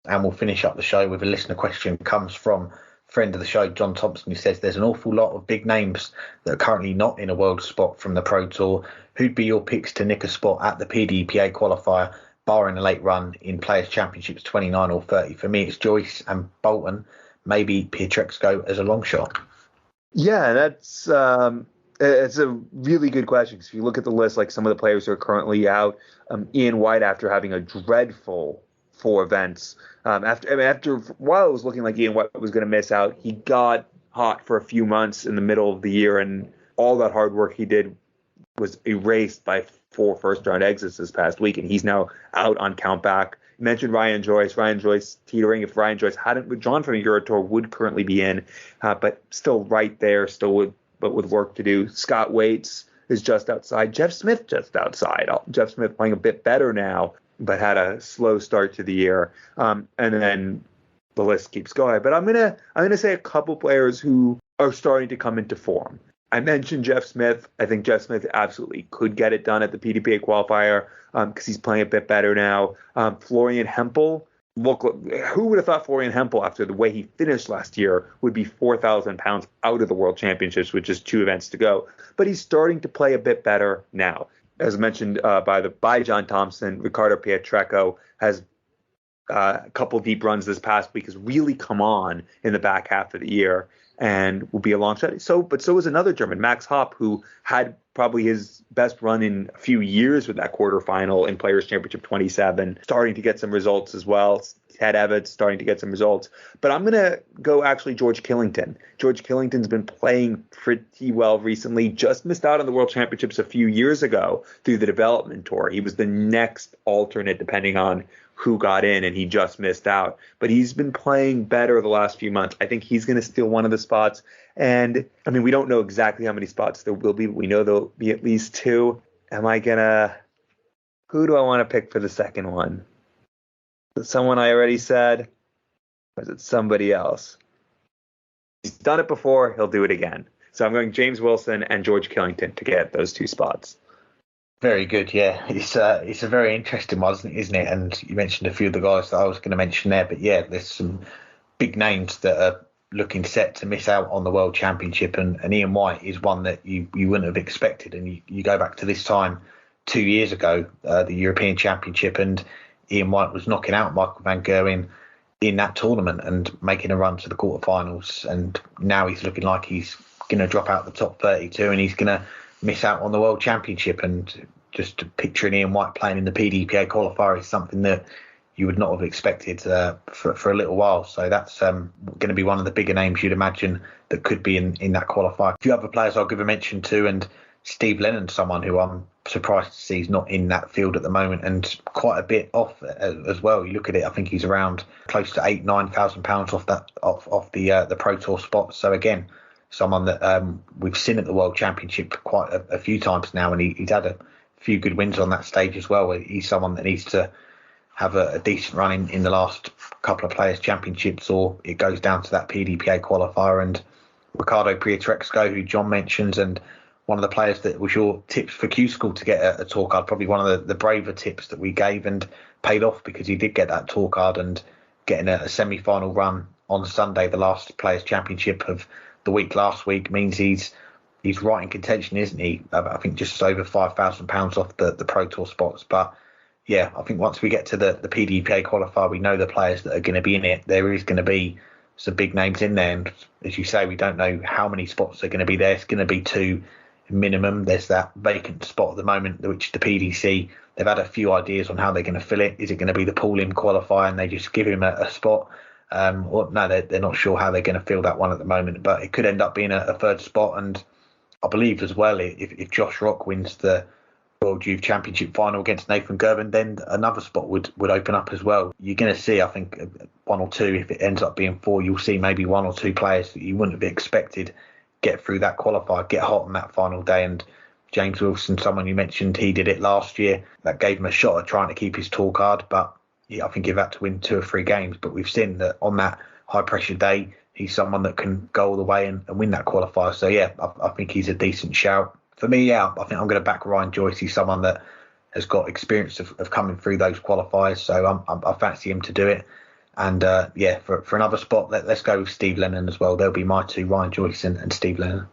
And we'll finish up the show with a listener question. Comes from friend of the show, John Thompson, who says there's an awful lot of big names that are currently not in a world spot from the Pro Tour. Who'd be your picks to nick a spot at the PDPA qualifier, barring a late run in Players' Championships 29 or 30? For me, it's Joyce and Bolton, maybe Pietreczko as a long shot. Yeah, that's it's a really good question, because if you look at the list, like some of the players who are currently out, Ian White, after having a dreadful 4 events, after a while it was looking like Ian White was going to miss out. He got hot for a few months in the middle of the year, and all that hard work he did was erased by 4 first-round exits this past week, and he's now out on count back. You mentioned Ryan Joyce. Ryan Joyce teetering. If Ryan Joyce hadn't withdrawn from Eurotour, would currently be in, but still right there, but with work to do. Scott Waits is just outside. Jeff Smith just outside. Jeff Smith playing a bit better now, but had a slow start to the year. And then the list keeps going. But I'm gonna say a couple players who are starting to come into form. I mentioned Jeff Smith. I think Jeff Smith absolutely could get it done at the PDPA qualifier because he's playing a bit better now. Florian Hempel. Look, who would have thought Florian Hempel, after the way he finished last year, would be 4,000 pounds out of the World Championships with just 2 events to go? But he's starting to play a bit better now. As mentioned by John Thompson, Ricardo Pietreczko has a couple deep runs this past week, has really come on in the back half of the year and will be a long shot. But so is another German, Max Hopp, who had probably his best run in a few years with that quarterfinal in Players' Championship 27, starting to get some results as well. Ted Evans starting to get some results. But I'm going to go actually George Killington. George Killington's been playing pretty well recently, just missed out on the World Championships a few years ago through the development tour. He was the next alternate depending on who got in, and he just missed out. But he's been playing better the last few months. I think he's going to steal one of the spots. And, I mean, we don't know exactly how many spots there will be, but we know there'll be at least 2. Who do I want to pick for the second one? Is it someone I already said? Or is it somebody else? He's done it before. He'll do it again. So I'm going James Wilson and George Killington to get those 2 spots. Very good, yeah. It's a very interesting one, isn't it? And you mentioned a few of the guys that I was going to mention there, but yeah, there's some big names that are looking set to miss out on the World Championship, and Ian White is one that you wouldn't have expected. And you go back to this time 2 years ago, the European Championship, and Ian White was knocking out Michael van Gerwen in that tournament and making a run to the quarterfinals, and now he's looking like he's going to drop out the top 32 and he's going to miss out on the World Championship. And just picturing Ian White playing in the PDPA qualifier is something that you would not have expected for a little while. So that's going to be one of the bigger names you'd imagine that could be in that qualifier. A few other players I'll give a mention to, and Steve Lennon's someone who I'm surprised to see he's not in that field at the moment, and quite a bit off as well. You look at it, I think he's around close to £8,000-9,000 off the Pro Tour spot. So again, someone that we've seen at the World Championship quite a few times now, and he's had a few good wins on that stage as well. He's someone that needs to have a decent run in the last couple of Players' Championships, or it goes down to that PDPA qualifier. And Ricardo Pietreczko, who John mentions, and one of the players that was your tips for Q School to get a tour card, probably one of the braver tips that we gave, and paid off because he did get that tour card, and getting a semi-final run on Sunday, the last Players' Championship of the week last week, means he's right in contention, isn't he? I think just over £5,000 off the Pro Tour spots. But yeah, I think once we get to the PDPA qualifier, we know the players that are going to be in it. There is going to be some big names in there, and as you say, we don't know how many spots are going to be there. It's going to be 2 minimum. There's that vacant spot at the moment, which the PDC, they've had a few ideas on how they're going to fill it. Is it going to be the pool-in qualifier and they just give him a spot? Or no, they're not sure how they're going to fill that one at the moment, but it could end up being a 3rd spot. And I believe as well, if Josh Rock wins the World Youth Championship final against Nathan Gerben, then another spot would open up as well. You're going to see, I think, 1 or 2. If it ends up being 4, you'll see maybe 1 or 2 players that you wouldn't have expected get through that qualifier, get hot on that final day. And James Wilson, someone you mentioned, he did it last year. That gave him a shot at trying to keep his tour card, but yeah, I think he'd had to win 2 or 3 games. But we've seen that on that high pressure day, he's someone that can go all the way and win that qualifier. So yeah, I think he's a decent shout. For me, yeah, I think I'm going to back Ryan Joyce. He's someone that has got experience of coming through those qualifiers, so I fancy him to do it. And for another spot, let's go with Steve Lennon as well. There'll be my two, Ryan Joyce and Steve Lennon.